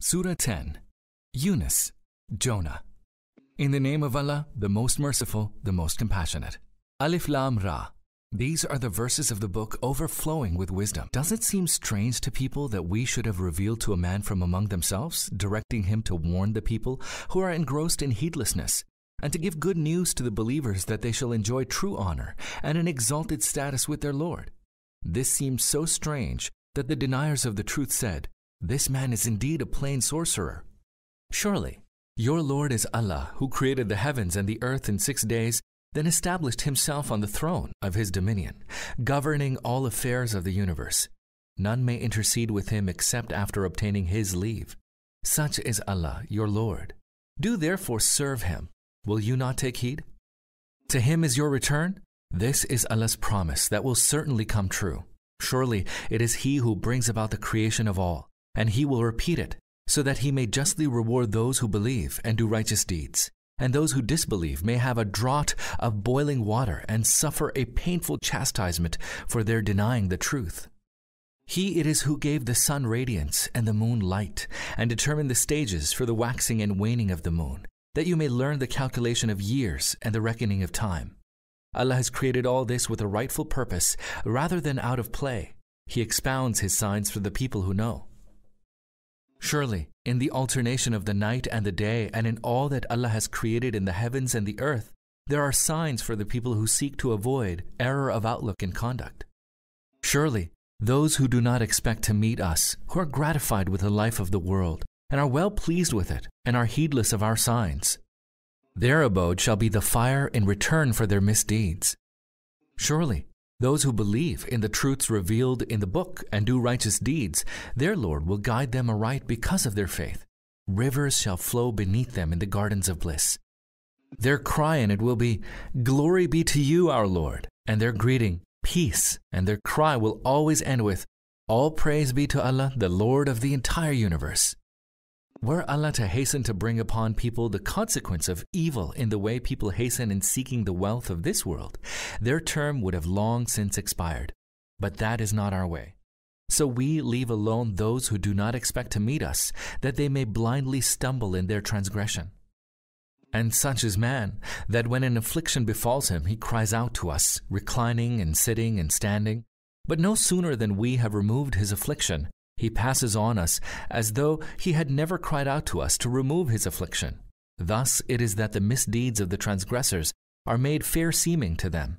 Surah 10. Yunus, Jonah. In the name of Allah, the most merciful, the most compassionate. Alif Lam Ra. These are the verses of the book overflowing with wisdom. Does it seem strange to people that we should have revealed to a man from among themselves, directing him to warn the people who are engrossed in heedlessness, and to give good news to the believers that they shall enjoy true honor and an exalted status with their Lord? This seems so strange that the deniers of the truth said, "This man is indeed a plain sorcerer." Surely, your Lord is Allah, who created the heavens and the earth in 6 days, then established himself on the throne of his dominion, governing all affairs of the universe. None may intercede with him except after obtaining his leave. Such is Allah, your Lord. Do therefore serve him. Will you not take heed? To him is your return. This is Allah's promise that will certainly come true. Surely it is he who brings about the creation of all, and he will repeat it, so that he may justly reward those who believe and do righteous deeds, and those who disbelieve may have a draught of boiling water and suffer a painful chastisement for their denying the truth. He it is who gave the sun radiance and the moon light, and determined the stages for the waxing and waning of the moon, that you may learn the calculation of years and the reckoning of time. Allah has created all this with a rightful purpose, rather than out of play. He expounds his signs for the people who know. Surely, in the alternation of the night and the day, and in all that Allah has created in the heavens and the earth, there are signs for the people who seek to avoid error of outlook and conduct. Surely, those who do not expect to meet us, who are gratified with the life of the world, and are well pleased with it, and are heedless of our signs, their abode shall be the fire in return for their misdeeds. Surely, those who believe in the truths revealed in the book and do righteous deeds, their Lord will guide them aright because of their faith. Rivers shall flow beneath them in the gardens of bliss. Their cry in it will be, "Glory be to you, our Lord," and their greeting, "Peace," and their cry will always end with, "All praise be to Allah, the Lord of the entire universe." Were Allah to hasten to bring upon people the consequence of evil in the way people hasten in seeking the wealth of this world, their term would have long since expired. But that is not our way. So we leave alone those who do not expect to meet us, that they may blindly stumble in their transgression. And such is man, that when an affliction befalls him, he cries out to us, reclining and sitting and standing. But no sooner than we have removed his affliction, he passes on us as though he had never cried out to us to remove his affliction. Thus it is that the misdeeds of the transgressors are made fair seeming to them.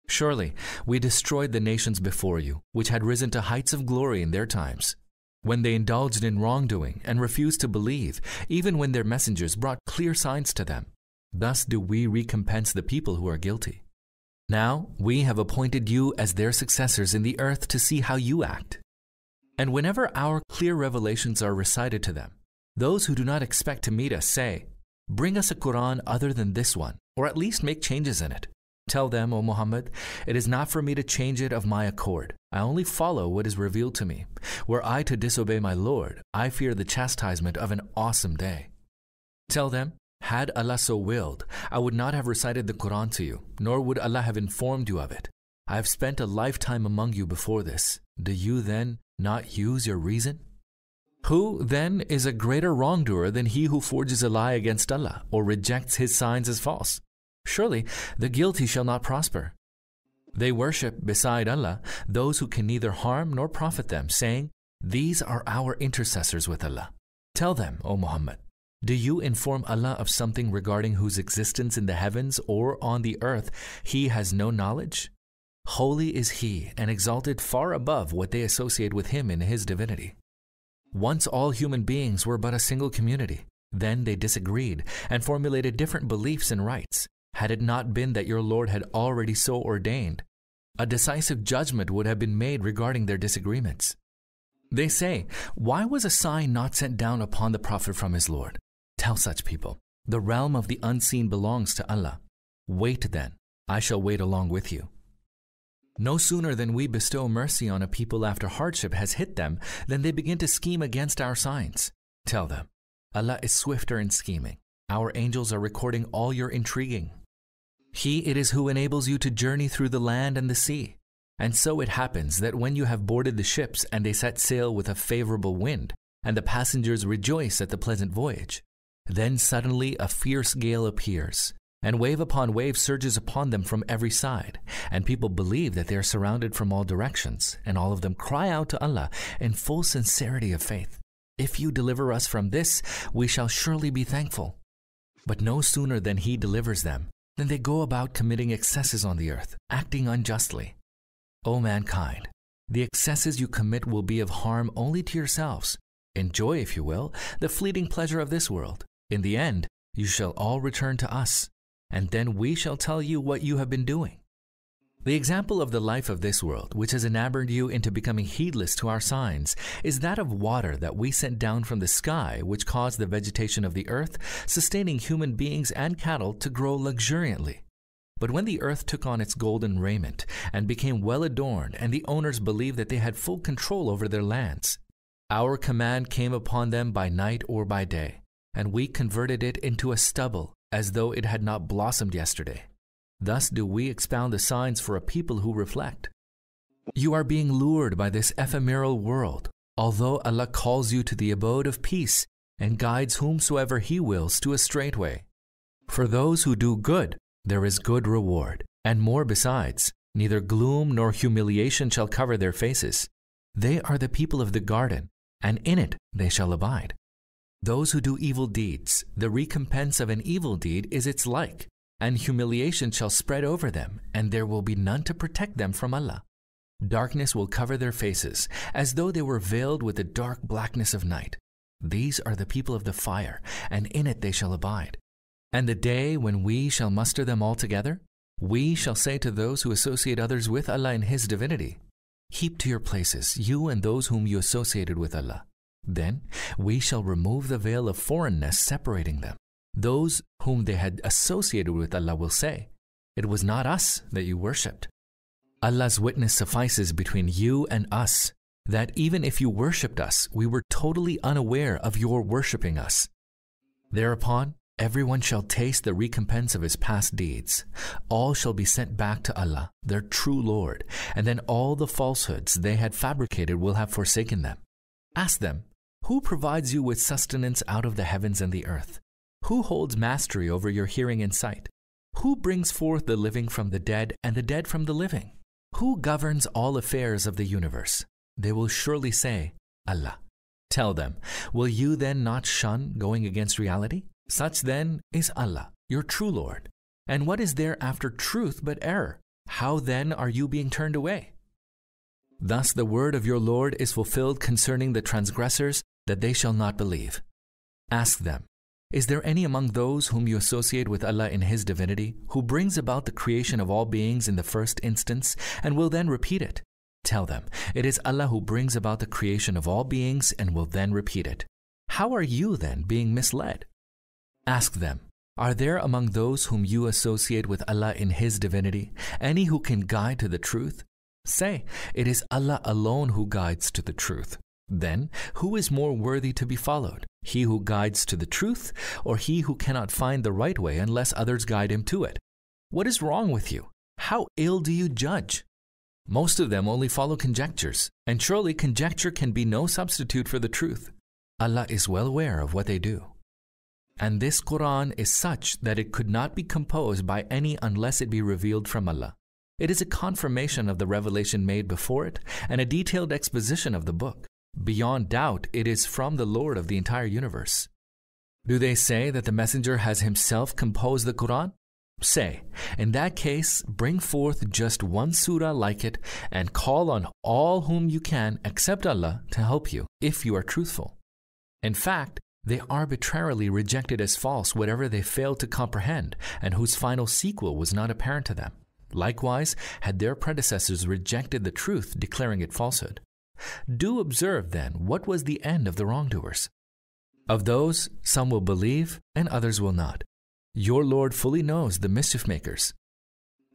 Surely we destroyed the nations before you, which had risen to heights of glory in their times, when they indulged in wrongdoing and refused to believe, even when their messengers brought clear signs to them. Thus do we recompense the people who are guilty. Now we have appointed you as their successors in the earth to see how you act. And whenever our clear revelations are recited to them, those who do not expect to meet us say, "Bring us a Qur'an other than this one, or at least make changes in it." Tell them, O Muhammad, it is not for me to change it of my accord. I only follow what is revealed to me. Were I to disobey my Lord, I fear the chastisement of an awesome day. Tell them, had Allah so willed, I would not have recited the Qur'an to you, nor would Allah have informed you of it. I have spent a lifetime among you before this. Do you then not use your reason? Who then is a greater wrongdoer than he who forges a lie against Allah or rejects his signs as false? Surely the guilty shall not prosper. They worship beside Allah those who can neither harm nor profit them, saying, "These are our intercessors with Allah." Tell them, O Muhammad, do you inform Allah of something regarding whose existence in the heavens or on the earth he has no knowledge? Holy is he and exalted far above what they associate with him in his divinity. Once all human beings were but a single community. Then they disagreed and formulated different beliefs and rites. Had it not been that your Lord had already so ordained, a decisive judgment would have been made regarding their disagreements. They say, "Why was a sign not sent down upon the Prophet from his Lord?" Tell such people, the realm of the unseen belongs to Allah. Wait then, I shall wait along with you. No sooner than we bestow mercy on a people after hardship has hit them, than they begin to scheme against our signs. Tell them, Allah is swifter in scheming. Our angels are recording all your intriguing. He it is who enables you to journey through the land and the sea. And so it happens that when you have boarded the ships and they set sail with a favorable wind, and the passengers rejoice at the pleasant voyage. Then suddenly a fierce gale appears, and wave upon wave surges upon them from every side, and people believe that they are surrounded from all directions, and all of them cry out to Allah in full sincerity of faith, "If you deliver us from this, we shall surely be thankful." But no sooner than He delivers them, than they go about committing excesses on the earth, acting unjustly. O mankind, the excesses you commit will be of harm only to yourselves. Enjoy, if you will, the fleeting pleasure of this world. In the end, you shall all return to us, and then we shall tell you what you have been doing. The example of the life of this world, which has enamored you into becoming heedless to our signs, is that of water that we sent down from the sky, which caused the vegetation of the earth, sustaining human beings and cattle, to grow luxuriantly. But when the earth took on its golden raiment and became well adorned, and the owners believed that they had full control over their lands, our command came upon them by night or by day, and we converted it into a stubble, as though it had not blossomed yesterday. Thus do we expound the signs for a people who reflect. You are being lured by this ephemeral world, although Allah calls you to the abode of peace and guides whomsoever He wills to a straight way. For those who do good, there is good reward, and more besides. Neither gloom nor humiliation shall cover their faces. They are the people of the garden, and in it they shall abide. Those who do evil deeds, the recompense of an evil deed is its like, and humiliation shall spread over them, and there will be none to protect them from Allah. Darkness will cover their faces, as though they were veiled with the dark blackness of night. These are the people of the fire, and in it they shall abide. And the day when we shall muster them all together, we shall say to those who associate others with Allah in His divinity, "Keep to your places, you and those whom you associated with Allah." Then we shall remove the veil of foreignness separating them. Those whom they had associated with Allah will say, "It was not us that you worshipped." Allah's witness suffices between you and us, that even if you worshipped us, we were totally unaware of your worshipping us. Thereupon, everyone shall taste the recompense of his past deeds. All shall be sent back to Allah, their true Lord, and then all the falsehoods they had fabricated will have forsaken them. Ask them, who provides you with sustenance out of the heavens and the earth? Who holds mastery over your hearing and sight? Who brings forth the living from the dead and the dead from the living? Who governs all affairs of the universe? They will surely say, Allah. Tell them, will you then not shun going against reality? Such then is Allah, your true Lord. And what is there after truth but error? How then are you being turned away? Thus the word of your Lord is fulfilled concerning the transgressors, that they shall not believe. Ask them, is there any among those whom you associate with Allah in His divinity, who brings about the creation of all beings in the first instance, and will then repeat it? Tell them, it is Allah who brings about the creation of all beings and will then repeat it. How are you then being misled? Ask them, are there among those whom you associate with Allah in His divinity any who can guide to the truth? Say, it is Allah alone who guides to the truth. Then, who is more worthy to be followed, he who guides to the truth, or he who cannot find the right way unless others guide him to it? What is wrong with you? How ill do you judge? Most of them only follow conjectures, and surely conjecture can be no substitute for the truth. Allah is well aware of what they do. And this Qur'an is such that it could not be composed by any unless it be revealed from Allah. It is a confirmation of the revelation made before it and a detailed exposition of the book. Beyond doubt, it is from the Lord of the entire universe. Do they say that the messenger has himself composed the Qur'an? Say, in that case, bring forth just one surah like it and call on all whom you can except Allah to help you, if you are truthful. In fact, they arbitrarily rejected as false whatever they failed to comprehend and whose final sequel was not apparent to them. Likewise, had their predecessors rejected the truth, declaring it falsehood. Do observe then what was the end of the wrongdoers. Of those, some will believe and others will not. Your Lord fully knows the mischief makers.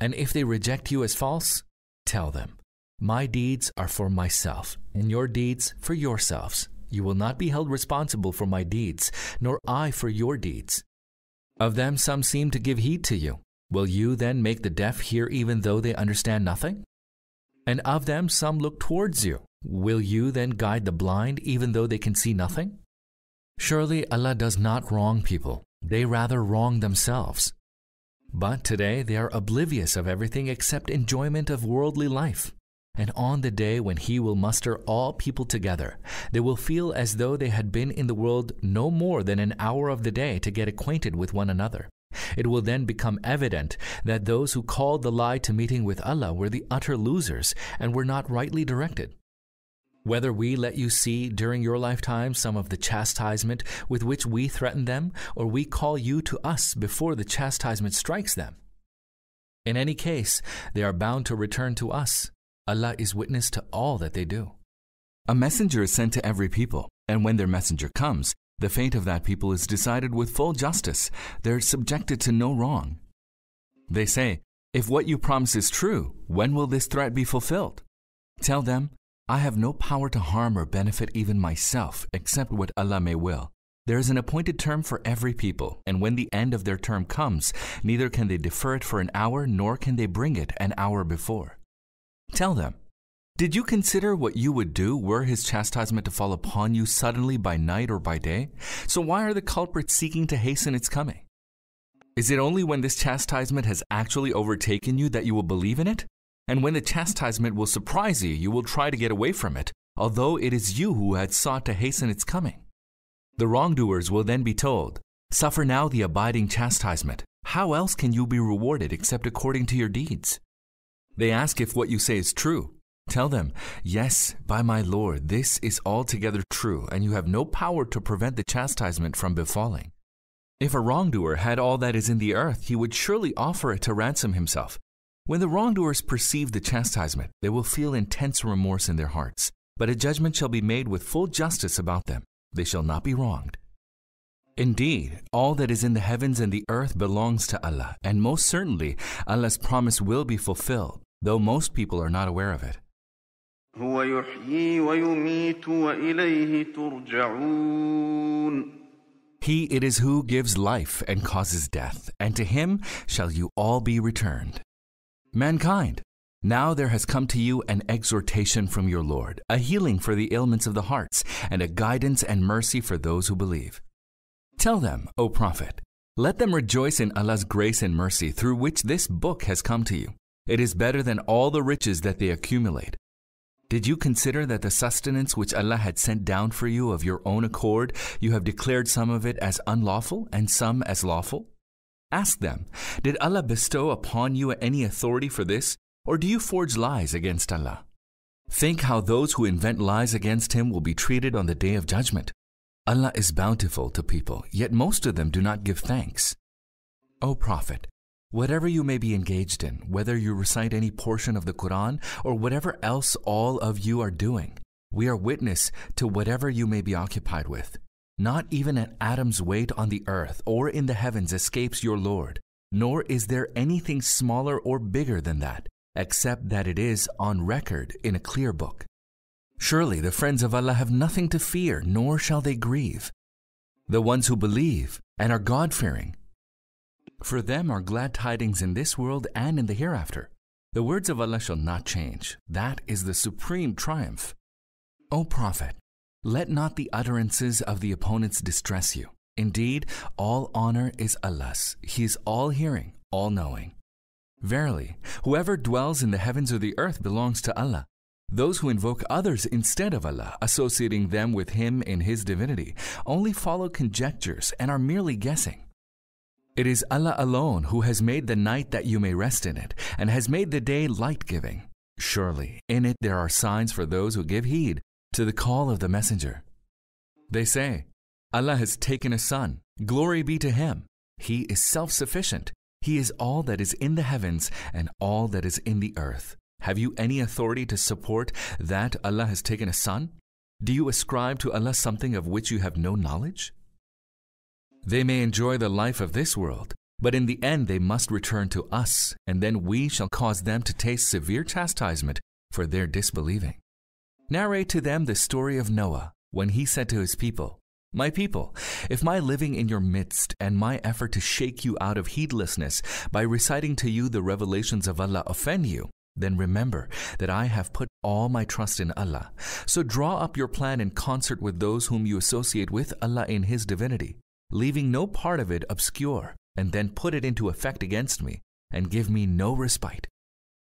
And if they reject you as false, tell them, my deeds are for myself, and your deeds for yourselves. You will not be held responsible for my deeds, nor I for your deeds. Of them some seem to give heed to you. Will you then make the deaf hear even though they understand nothing? And of them some look towards you. Will you then guide the blind even though they can see nothing? Surely Allah does not wrong people. They rather wrong themselves. But today they are oblivious of everything except enjoyment of worldly life. And on the day when He will muster all people together, they will feel as though they had been in the world no more than an hour of the day to get acquainted with one another. It will then become evident that those who called the lie to meeting with Allah were the utter losers and were not rightly directed. Whether we let you see during your lifetime some of the chastisement with which we threaten them, or we call you to us before the chastisement strikes them. In any case, they are bound to return to us. Allah is witness to all that they do. A messenger is sent to every people, and when their messenger comes, the fate of that people is decided with full justice. They're subjected to no wrong. They say, if what you promise is true, when will this threat be fulfilled? Tell them, I have no power to harm or benefit even myself, except what Allah may will. There is an appointed term for every people, and when the end of their term comes, neither can they defer it for an hour, nor can they bring it an hour before. Tell them, did you consider what you would do were His chastisement to fall upon you suddenly by night or by day? So why are the culprits seeking to hasten its coming? Is it only when this chastisement has actually overtaken you that you will believe in it? And when the chastisement will surprise you, you will try to get away from it, although it is you who had sought to hasten its coming. The wrongdoers will then be told, suffer now the abiding chastisement. How else can you be rewarded except according to your deeds? They ask if what you say is true. Tell them, yes, by my Lord, this is altogether true, and you have no power to prevent the chastisement from befalling. If a wrongdoer had all that is in the earth, he would surely offer it to ransom himself. When the wrongdoers perceive the chastisement, they will feel intense remorse in their hearts, but a judgment shall be made with full justice about them. They shall not be wronged. Indeed, all that is in the heavens and the earth belongs to Allah, and most certainly Allah's promise will be fulfilled, though most people are not aware of it. هو يحيي ويميت وإليه ترجعون. He it is who gives life and causes death, and to Him shall you all be returned. Mankind, now there has come to you an exhortation from your Lord, a healing for the ailments of the hearts, and a guidance and mercy for those who believe. Tell them, O Prophet, let them rejoice in Allah's grace and mercy through which this book has come to you. It is better than all the riches that they accumulate. Did you consider that the sustenance which Allah had sent down for you of your own accord, you have declared some of it as unlawful and some as lawful? Ask them, did Allah bestow upon you any authority for this, or do you forge lies against Allah? Think how those who invent lies against Him will be treated on the Day of Judgment. Allah is bountiful to people, yet most of them do not give thanks. O Prophet, whatever you may be engaged in, whether you recite any portion of the Qur'an or whatever else all of you are doing, we are witness to whatever you may be occupied with. Not even an atom's weight on the earth or in the heavens escapes your Lord, nor is there anything smaller or bigger than that, except that it is on record in a clear book. Surely the friends of Allah have nothing to fear, nor shall they grieve. The ones who believe and are God-fearing, for them are glad tidings in this world and in the hereafter. The words of Allah shall not change. That is the supreme triumph. O Prophet, let not the utterances of the opponents distress you. Indeed, all honor is Allah's. He is all-hearing, all-knowing. Verily, whoever dwells in the heavens or the earth belongs to Allah. Those who invoke others instead of Allah, associating them with Him in His divinity, only follow conjectures and are merely guessing. It is Allah alone who has made the night that you may rest in it, and has made the day light-giving. Surely, in it there are signs for those who give heed to the call of the Messenger. They say, Allah has taken a son. Glory be to Him. He is self-sufficient. He is all that is in the heavens and all that is in the earth. Have you any authority to support that Allah has taken a son? Do you ascribe to Allah something of which you have no knowledge? They may enjoy the life of this world, but in the end they must return to us, and then we shall cause them to taste severe chastisement for their disbelieving. Narrate to them the story of Noah, when he said to his people, My people, if my living in your midst and my effort to shake you out of heedlessness by reciting to you the revelations of Allah offend you, then remember that I have put all my trust in Allah. So draw up your plan in concert with those whom you associate with Allah in His divinity, leaving no part of it obscure, and then put it into effect against me, and give me no respite.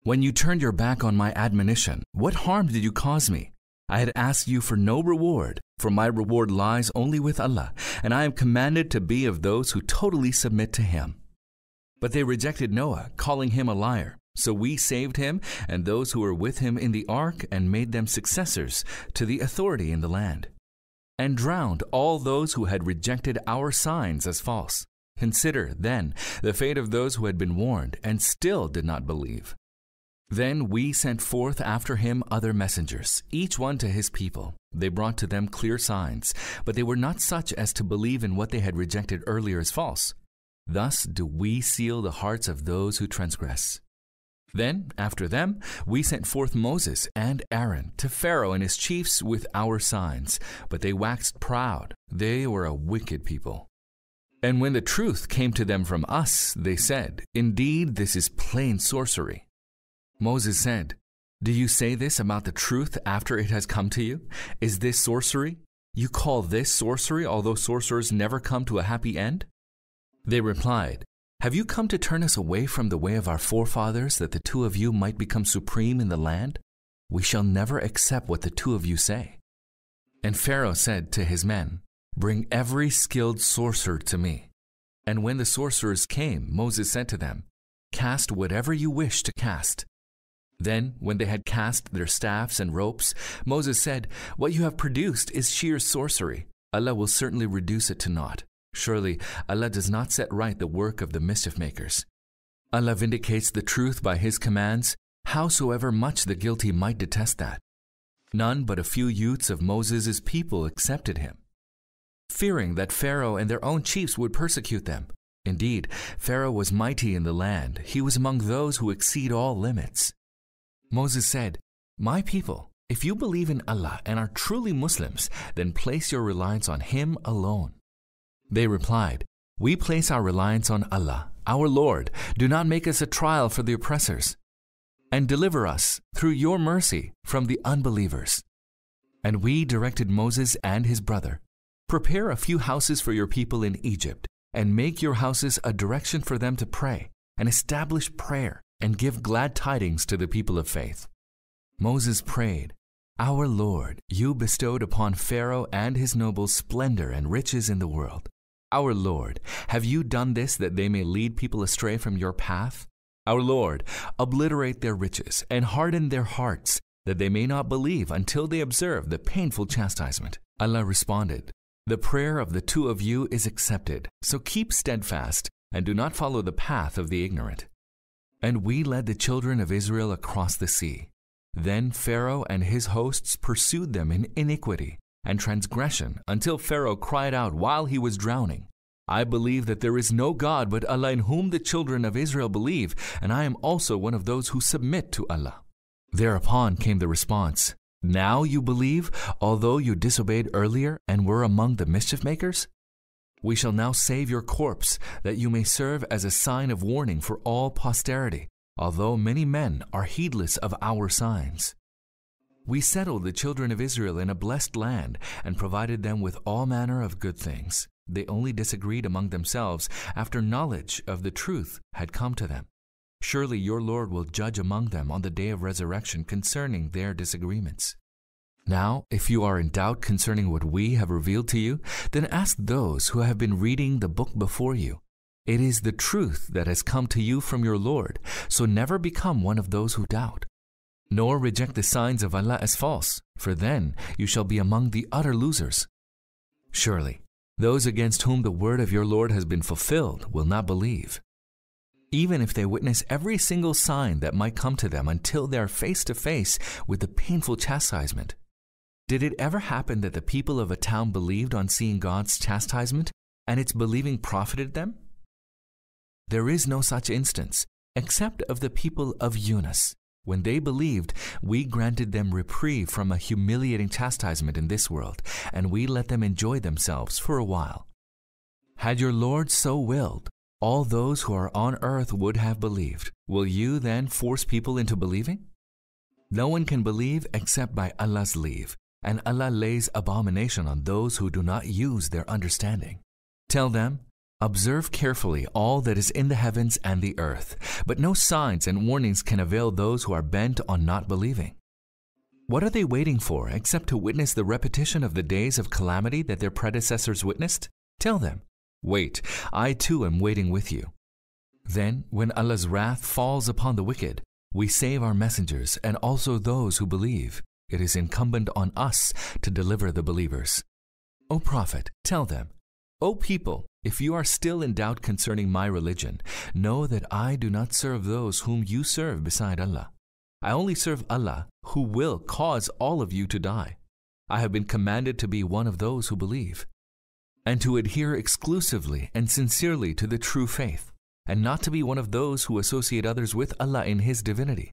When you turned your back on my admonition, what harm did you cause me? I had asked you for no reward, for my reward lies only with Allah, and I am commanded to be of those who totally submit to Him. But they rejected Noah, calling him a liar. So we saved him and those who were with him in the ark and made them successors to the authority in the land, and drowned all those who had rejected our signs as false. Consider, then, the fate of those who had been warned and still did not believe. Then we sent forth after him other messengers, each one to his people. They brought to them clear signs, but they were not such as to believe in what they had rejected earlier as false. Thus do we seal the hearts of those who transgress. Then, after them, we sent forth Moses and Aaron to Pharaoh and his chiefs with our signs, but they waxed proud. They were a wicked people. And when the truth came to them from us, they said, "Indeed, this is plain sorcery." Moses said, "Do you say this about the truth after it has come to you? Is this sorcery? You call this sorcery, although sorcerers never come to a happy end?" They replied, "Have you come to turn us away from the way of our forefathers, that the two of you might become supreme in the land? We shall never accept what the two of you say." And Pharaoh said to his men, "Bring every skilled sorcerer to me." And when the sorcerers came, Moses said to them, "Cast whatever you wish to cast." Then, when they had cast their staffs and ropes, Moses said, "What you have produced is sheer sorcery. Allah will certainly reduce it to naught. Surely Allah does not set right the work of the mischief makers. Allah vindicates the truth by His commands, howsoever much the guilty might detest that." None but a few youths of Moses' people accepted him, fearing that Pharaoh and their own chiefs would persecute them. Indeed, Pharaoh was mighty in the land. He was among those who exceed all limits. Moses said, "My people, if you believe in Allah and are truly Muslims, then place your reliance on Him alone." They replied, "We place our reliance on Allah, our Lord. Do not make us a trial for the oppressors, and deliver us, through your mercy, from the unbelievers." And we directed Moses and his brother, "Prepare a few houses for your people in Egypt, and make your houses a direction for them to pray, and establish prayer, and give glad tidings to the people of faith." Moses prayed, "Our Lord, you bestowed upon Pharaoh and his nobles splendor and riches in the world. Our Lord, have you done this that they may lead people astray from your path? Our Lord, obliterate their riches and harden their hearts, that they may not believe until they observe the painful chastisement." Allah responded, "The prayer of the two of you is accepted, so keep steadfast and do not follow the path of the ignorant." And we led the children of Israel across the sea. Then Pharaoh and his hosts pursued them in iniquity and transgression until Pharaoh cried out while he was drowning, "I believe that there is no God but Allah in whom the children of Israel believe, and I am also one of those who submit to Allah." Thereupon came the response, "Now you believe, although you disobeyed earlier and were among the mischief makers? We shall now save your corpse, that you may serve as a sign of warning for all posterity, although many men are heedless of our signs." We settled the children of Israel in a blessed land and provided them with all manner of good things. They only disagreed among themselves after knowledge of the truth had come to them. Surely your Lord will judge among them on the day of resurrection concerning their disagreements. Now, if you are in doubt concerning what we have revealed to you, then ask those who have been reading the book before you. It is the truth that has come to you from your Lord, so never become one of those who doubt. Nor reject the signs of Allah as false, for then you shall be among the utter losers. Surely, those against whom the word of your Lord has been fulfilled will not believe, even if they witness every single sign that might come to them until they are face to face with the painful chastisement. Did it ever happen that the people of a town believed on seeing God's chastisement, and its believing profited them? There is no such instance, except of the people of Yunus. When they believed, we granted them reprieve from a humiliating chastisement in this world, and we let them enjoy themselves for a while. Had your Lord so willed, all those who are on earth would have believed. Will you then force people into believing? No one can believe except by Allah's leave, and Allah lays abomination on those who do not use their understanding. Tell them, observe carefully all that is in the heavens and the earth, but no signs and warnings can avail those who are bent on not believing. What are they waiting for except to witness the repetition of the days of calamity that their predecessors witnessed? Tell them, wait, I too am waiting with you. Then, when Allah's wrath falls upon the wicked, we save our messengers and also those who believe. It is incumbent on us to deliver the believers. O Prophet, tell them, O people, if you are still in doubt concerning my religion, know that I do not serve those whom you serve beside Allah. I only serve Allah, who will cause all of you to die. I have been commanded to be one of those who believe, and to adhere exclusively and sincerely to the true faith, and not to be one of those who associate others with Allah in His divinity.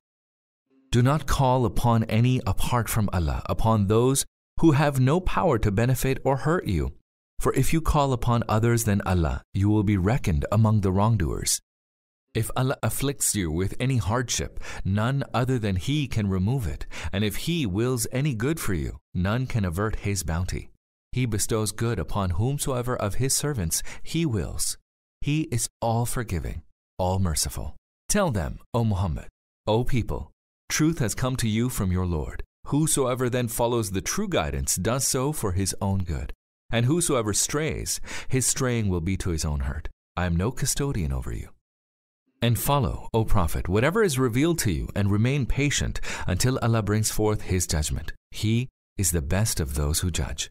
Do not call upon any apart from Allah, upon those who have no power to benefit or hurt you. For if you call upon others than Allah, you will be reckoned among the wrongdoers. If Allah afflicts you with any hardship, none other than He can remove it. And if He wills any good for you, none can avert His bounty. He bestows good upon whomsoever of His servants He wills. He is all forgiving, all merciful. Tell them, O Muhammad, O people, truth has come to you from your Lord. Whosoever then follows the true guidance does so for his own good. And whosoever strays, his straying will be to his own hurt. I am no custodian over you. And follow, O Prophet, whatever is revealed to you, and remain patient until Allah brings forth His judgment. He is the best of those who judge.